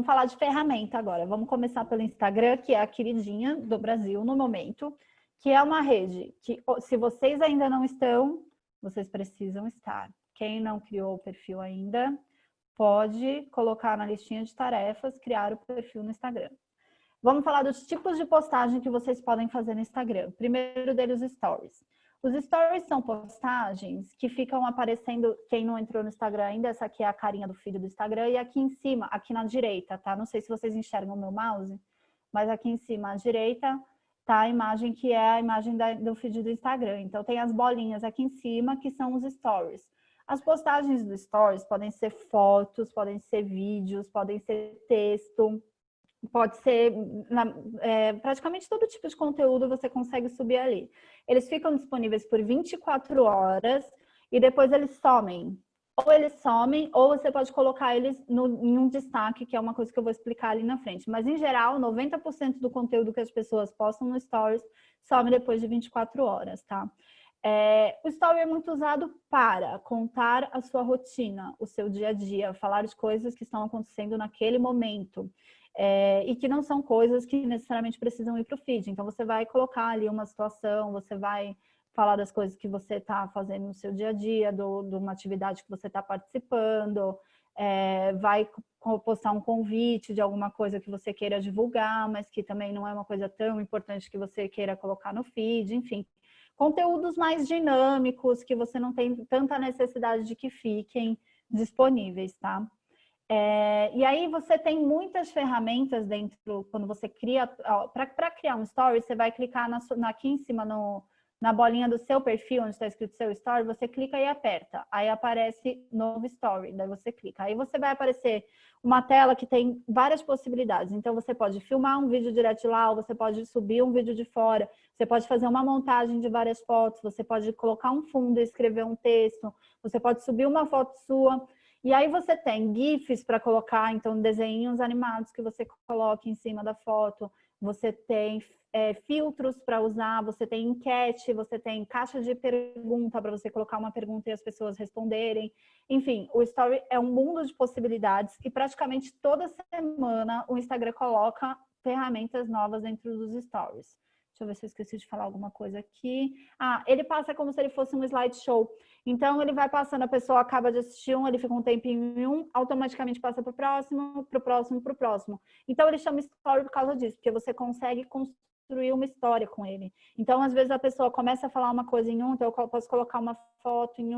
vamos falar de ferramenta agora. Vamos começar pelo Instagram, que é a queridinha do Brasil no momento, que é uma rede que, se vocês ainda não estão, vocês precisam estar. Quem não criou o perfil ainda, pode colocar na listinha de tarefas, criar o perfil no Instagram. Vamos falar dos tipos de postagem que vocês podem fazer no Instagram. Primeiro deles, os stories. Os stories são postagens que ficam aparecendo, quem não entrou no Instagram ainda, essa aqui é a carinha do feed do Instagram, e aqui em cima, aqui na direita, tá? Não sei se vocês enxergam o meu mouse, mas aqui em cima, à direita, tá a imagem que é a imagem do feed do Instagram. Então, tem as bolinhas aqui em cima, que são os stories. As postagens do stories podem ser fotos, podem ser vídeos, podem ser texto, pode ser praticamente todo tipo de conteúdo você consegue subir ali. Eles ficam disponíveis por 24 horas e depois eles somem. Ou eles somem, ou você pode colocar eles em um destaque, que é uma coisa que eu vou explicar ali na frente. Mas, em geral, 90% do conteúdo que as pessoas postam no Stories some depois de 24 horas, tá? O Story é muito usado para contar a sua rotina, o seu dia a dia, falar de coisas que estão acontecendo naquele momento. E que não são coisas que necessariamente precisam ir para o feed. Então, você vai colocar ali uma situação, você vai falar das coisas que você está fazendo no seu dia a dia, de uma atividade que você está participando, vai postar um convite de alguma coisa que você queira divulgar, mas que também não é uma coisa tão importante que você queira colocar no feed, enfim. Conteúdos mais dinâmicos, que você não tem tanta necessidade de que fiquem disponíveis, tá? E aí você tem muitas ferramentas dentro, quando você cria, para criar um story, você vai clicar aqui em cima na bolinha do seu perfil, onde está escrito seu story, você clica e aperta, aí aparece novo story, daí você clica, aí você vai aparecer uma tela que tem várias possibilidades, então você pode filmar um vídeo direto de lá, ou você pode subir um vídeo de fora, você pode fazer uma montagem de várias fotos, você pode colocar um fundo e escrever um texto, você pode subir uma foto sua. E aí você tem GIFs para colocar, então desenhos animados que você coloca em cima da foto, você tem filtros para usar, você tem enquete, você tem caixa de pergunta para você colocar uma pergunta e as pessoas responderem. Enfim, o Story é um mundo de possibilidades e praticamente toda semana o Instagram coloca ferramentas novas dentro dos Stories. Deixa eu ver se eu esqueci de falar alguma coisa aqui. Ele passa como se ele fosse um slideshow. Então, ele vai passando, a pessoa acaba de assistir ele fica um tempinho em automaticamente passa para o próximo, para o próximo, para o próximo. Então, ele chama story por causa disso, porque você consegue construir uma história com ele. Então, às vezes, a pessoa começa a falar uma coisa em então eu posso colocar uma foto em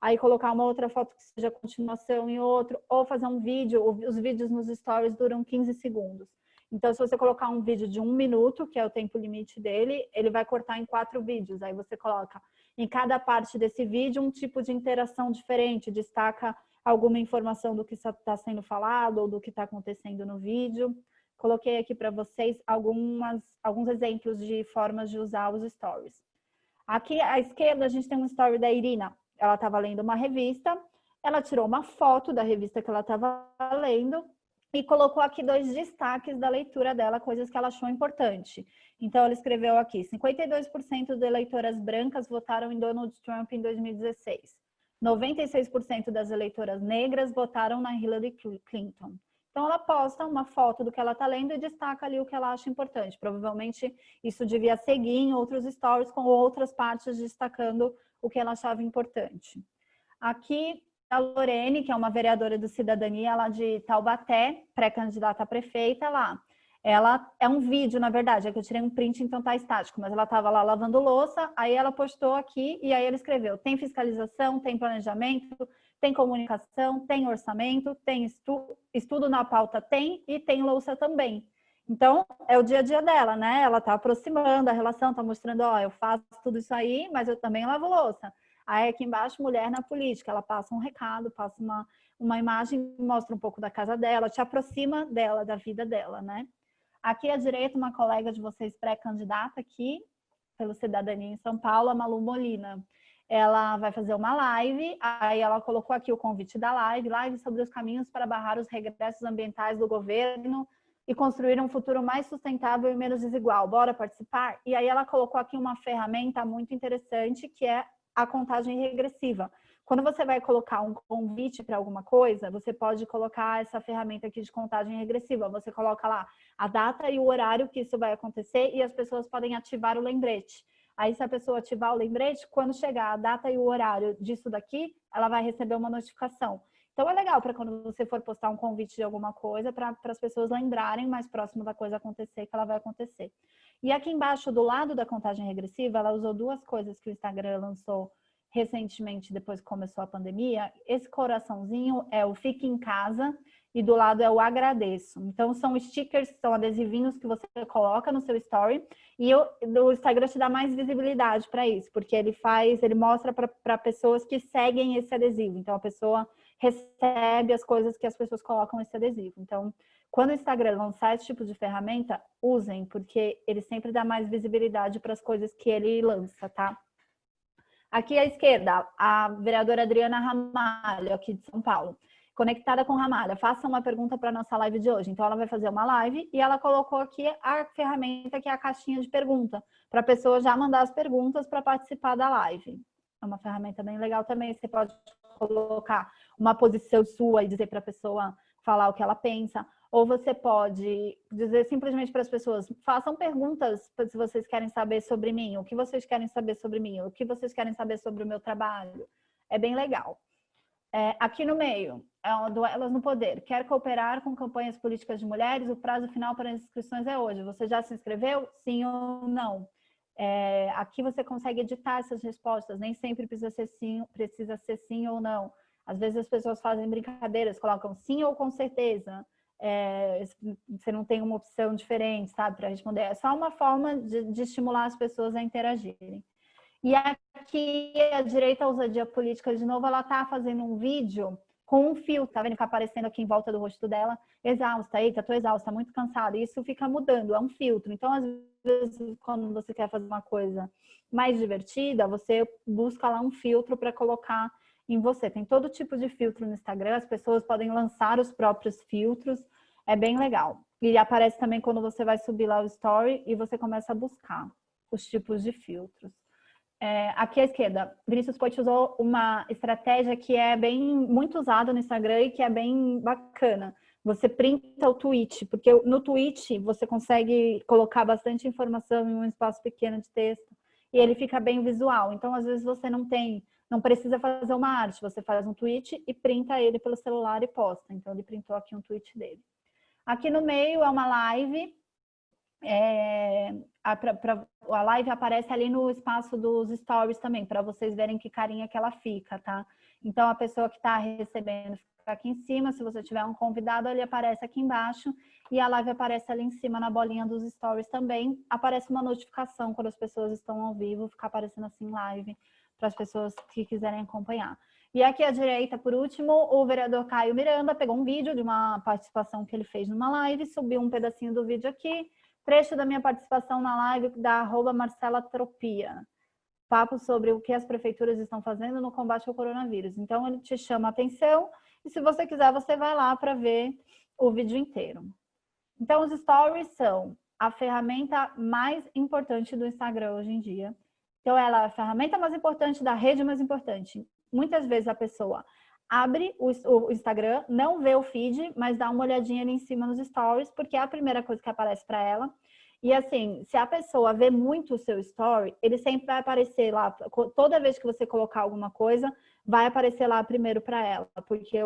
aí colocar uma outra foto que seja continuação em outro, ou fazer um vídeo. Os vídeos nos stories duram 15 segundos. Então, se você colocar um vídeo de 1 minuto, que é o tempo limite dele, ele vai cortar em 4 vídeos. Aí você coloca em cada parte desse vídeo um tipo de interação diferente, destaca alguma informação do que está sendo falado ou do que está acontecendo no vídeo. Coloquei aqui para vocês alguns exemplos de formas de usar os stories. Aqui à esquerda a gente tem um story da Irina. Ela estava lendo uma revista, ela tirou uma foto da revista que ela estava lendo e colocou aqui 2 destaques da leitura dela, coisas que ela achou importante. Então, ela escreveu aqui, 52% de eleitoras brancas votaram em Donald Trump em 2016. 96% das eleitoras negras votaram na Hillary Clinton. Então, ela posta uma foto do que ela está lendo e destaca ali o que ela acha importante. Provavelmente, isso devia seguir em outros stories com outras partes destacando o que ela achava importante. Aqui, a Lorene, que é uma vereadora do Cidadania lá de Taubaté, pré-candidata a prefeita lá. Ela é um vídeo, na verdade, é que eu tirei um print, então tá estático, mas ela estava lá lavando louça, aí ela postou aqui e aí ela escreveu: tem fiscalização, tem planejamento, tem comunicação, tem orçamento, tem estudo na pauta, tem, e tem louça também. Então, é o dia a dia dela, né? Ela tá aproximando a relação, tá mostrando, ó, eu faço tudo isso aí, mas eu também lavo louça. Aí aqui embaixo, mulher na política, ela passa um recado, passa uma imagem, mostra um pouco da casa dela, te aproxima dela, da vida dela, né? Aqui à direita, uma colega de vocês pré-candidata aqui, pelo Cidadania em São Paulo, a Malu Molina. Ela vai fazer uma live, aí ela colocou aqui o convite da live sobre os caminhos para barrar os regressos ambientais do governo e construir um futuro mais sustentável e menos desigual. Bora participar? E aí ela colocou aqui uma ferramenta muito interessante, que é a contagem regressiva. Quando você vai colocar um convite para alguma coisa, você pode colocar essa ferramenta aqui de contagem regressiva. Você coloca lá a data e o horário que isso vai acontecer e as pessoas podem ativar o lembrete. Aí, se a pessoa ativar o lembrete, quando chegar a data e o horário disso daqui, ela vai receber uma notificação. Então, é legal para quando você for postar um convite de alguma coisa, para as pessoas lembrarem mais próximo da coisa acontecer, que ela vai acontecer. E aqui embaixo, do lado da contagem regressiva, ela usou duas coisas que o Instagram lançou recentemente, depois que começou a pandemia. Esse coraçãozinho é o Fique em Casa e do lado é o Agradeço. Então, são stickers, são adesivinhos que você coloca no seu story e o Instagram te dá mais visibilidade para isso, porque ele mostra para pessoas que seguem esse adesivo. Então, a pessoa recebe as coisas que as pessoas colocam nesse adesivo. Então, quando o Instagram lançar esse tipo de ferramenta, usem, porque ele sempre dá mais visibilidade para as coisas que ele lança, tá? Aqui à esquerda, a vereadora Adriana Ramalho, aqui de São Paulo. Conectada com Ramalho, faça uma pergunta para a nossa live de hoje. Então, ela vai fazer uma live e ela colocou aqui a ferramenta que é a caixinha de pergunta, para a pessoa já mandar as perguntas para participar da live. É uma ferramenta bem legal também. Você pode colocar uma posição sua e dizer para a pessoa falar o que ela pensa. Ou você pode dizer simplesmente para as pessoas, façam perguntas se vocês querem saber sobre mim, o que vocês querem saber sobre mim, o que vocês querem saber sobre o meu trabalho. É bem legal. Aqui no meio, é o do Elas no Poder. Quer cooperar com campanhas políticas de mulheres? O prazo final para as inscrições é hoje. Você já se inscreveu? Sim ou não? Aqui você consegue editar essas respostas. Nem sempre precisa ser sim ou não. Às vezes as pessoas fazem brincadeiras, colocam sim ou com certeza. Você não tem uma opção diferente, sabe, para responder. É só uma forma de estimular as pessoas a interagirem. E aqui a direita ousadia política, de novo, ela tá fazendo um vídeo com um filtro, tá vendo que tá aparecendo aqui em volta do rosto dela, exausta, eita, tô exausta, muito cansada. Isso fica mudando, é um filtro. Então, às vezes, quando você quer fazer uma coisa mais divertida, você busca lá um filtro para colocar em você. Tem todo tipo de filtro no Instagram, as pessoas podem lançar os próprios filtros, é bem legal. E aparece também quando você vai subir lá o story e você começa a buscar os tipos de filtros. Aqui à esquerda, Vinícius Poit usou uma estratégia que é muito usada no Instagram e que é bem bacana. Você printa o tweet, porque no tweet você consegue colocar bastante informação em um espaço pequeno de texto e ele fica bem visual. Então, às vezes você não precisa fazer uma arte, você faz um tweet e printa ele pelo celular e posta. Então, ele printou aqui um tweet dele. Aqui no meio é uma live. A live aparece ali no espaço dos stories também, para vocês verem que carinha que ela fica, tá? Então, a pessoa que está recebendo fica aqui em cima, se você tiver um convidado, ele aparece aqui embaixo, e a live aparece ali em cima na bolinha dos stories também. Aparece uma notificação quando as pessoas estão ao vivo, fica aparecendo assim live, para as pessoas que quiserem acompanhar. E aqui à direita, por último, o vereador Caio Miranda pegou um vídeo de uma participação que ele fez numa live, subiu um pedacinho do vídeo aqui, trecho da minha participação na live da @MarcelaTropia. Papo sobre o que as prefeituras estão fazendo no combate ao coronavírus. Então, ele te chama a atenção e se você quiser, você vai lá para ver o vídeo inteiro. Então, os stories são a ferramenta mais importante do Instagram hoje em dia. Então, ela é a ferramenta mais importante da rede mais importante. Muitas vezes a pessoa abre o Instagram, não vê o feed, mas dá uma olhadinha ali em cima nos stories, porque é a primeira coisa que aparece para ela. E assim, se a pessoa vê muito o seu story, ele sempre vai aparecer lá, toda vez que você colocar alguma coisa, vai aparecer lá primeiro para ela, porque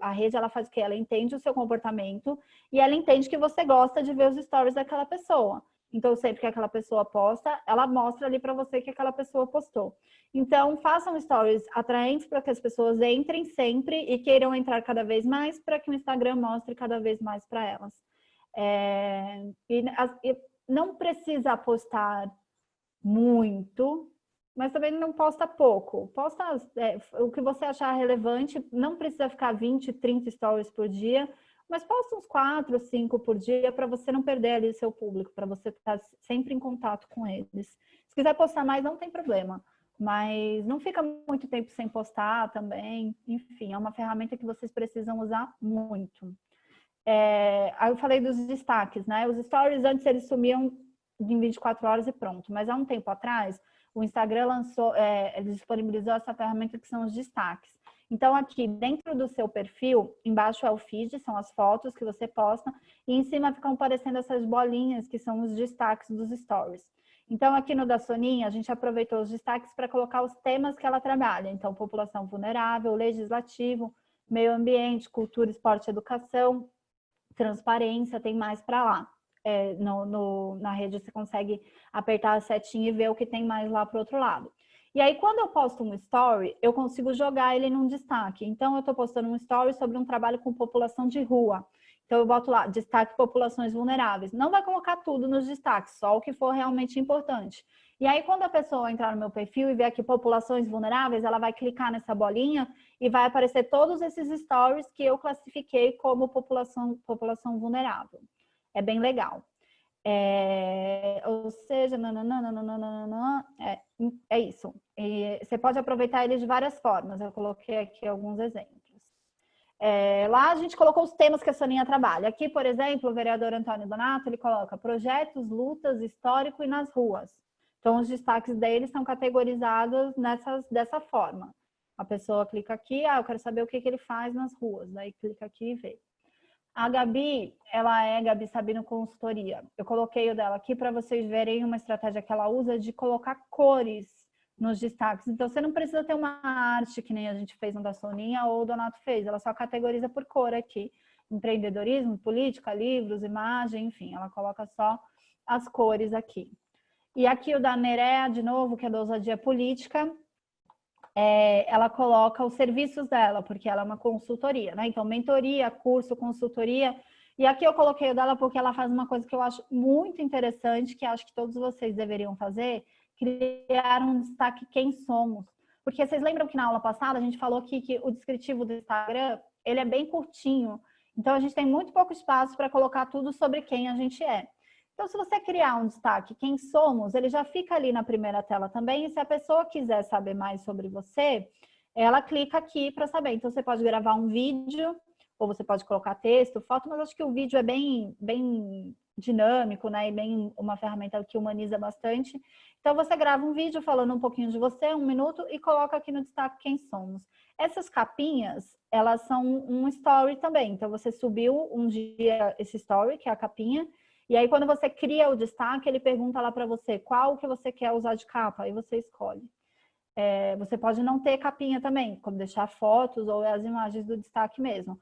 a rede, ela faz o quê? Ela entende o seu comportamento e ela entende que você gosta de ver os stories daquela pessoa. Então, sempre que aquela pessoa posta, ela mostra ali para você que aquela pessoa postou. Então, façam stories atraentes para que as pessoas entrem sempre e queiram entrar cada vez mais para que o Instagram mostre cada vez mais para elas. E não precisa postar muito, mas também não posta pouco. Posta o que você achar relevante, não precisa ficar 20, 30 stories por dia, mas posta uns 4, 5 por dia para você não perder ali o seu público, para você estar sempre em contato com eles. Se quiser postar mais, não tem problema, mas não fica muito tempo sem postar também. Enfim, é uma ferramenta que vocês precisam usar muito. Aí eu falei dos destaques, né? Os stories antes eles sumiam em 24 horas e pronto. Mas há um tempo atrás, o Instagram lançou, ele disponibilizou essa ferramenta que são os destaques. Então, aqui dentro do seu perfil, embaixo é o feed, são as fotos que você posta, e em cima ficam aparecendo essas bolinhas que são os destaques dos stories. Então, aqui no da Soninha, a gente aproveitou os destaques para colocar os temas que ela trabalha. Então, população vulnerável, legislativo, meio ambiente, cultura, esporte, educação, transparência, tem mais para lá. Na rede você consegue apertar a setinha e ver o que tem mais lá para o outro lado. E aí, quando eu posto um story, eu consigo jogar ele num destaque. Então, eu estou postando um story sobre um trabalho com população de rua. Então, eu boto lá, destaque populações vulneráveis. Não vai colocar tudo nos destaques, só o que for realmente importante. E aí, quando a pessoa entrar no meu perfil e ver aqui populações vulneráveis, ela vai clicar nessa bolinha e vai aparecer todos esses stories que eu classifiquei como população vulnerável. É bem legal. Ou seja, é isso. E você pode aproveitar ele de várias formas. Eu coloquei aqui alguns exemplos. Lá a gente colocou os temas que a Soninha trabalha. Aqui, por exemplo, o vereador Antônio Donato, ele coloca projetos, lutas, histórico e nas ruas. Então, os destaques dele são categorizados dessa forma. A pessoa clica aqui, eu quero saber o que ele faz nas ruas. Daí clica aqui e vê. A Gabi, ela é Gabi Sabino Consultoria. Eu coloquei o dela aqui para vocês verem uma estratégia que ela usa de colocar cores nos destaques. Então, você não precisa ter uma arte que nem a gente fez no da Soninha ou o Donato fez. Ela só categoriza por cor aqui. Empreendedorismo, política, livros, imagem, enfim. Ela coloca só as cores aqui. E aqui o da Nerea, de novo, que é da ousadia política. Ela coloca os serviços dela, porque ela é uma consultoria, né? Então, mentoria, curso, consultoria. E aqui eu coloquei o dela porque ela faz uma coisa que eu acho muito interessante, que acho que todos vocês deveriam fazer, criar um destaque quem somos. Porque vocês lembram que na aula passada a gente falou aqui que o descritivo do Instagram, ele é bem curtinho. Então, a gente tem muito pouco espaço para colocar tudo sobre quem a gente é. Então, se você criar um destaque, quem somos, ele já fica ali na primeira tela também. E se a pessoa quiser saber mais sobre você, ela clica aqui para saber. Então, você pode gravar um vídeo, ou você pode colocar texto, foto, mas acho que o vídeo é bem dinâmico, né? E bem uma ferramenta que humaniza bastante. Então, você grava um vídeo falando um pouquinho de você, 1 minuto, e coloca aqui no destaque quem somos. Essas capinhas, elas são um story também. Então, você subiu um dia esse story, que é a capinha, e aí, quando você cria o destaque, ele pergunta lá para você qual que você quer usar de capa, aí você escolhe. Você pode não ter capinha também, como deixar fotos ou as imagens do destaque mesmo.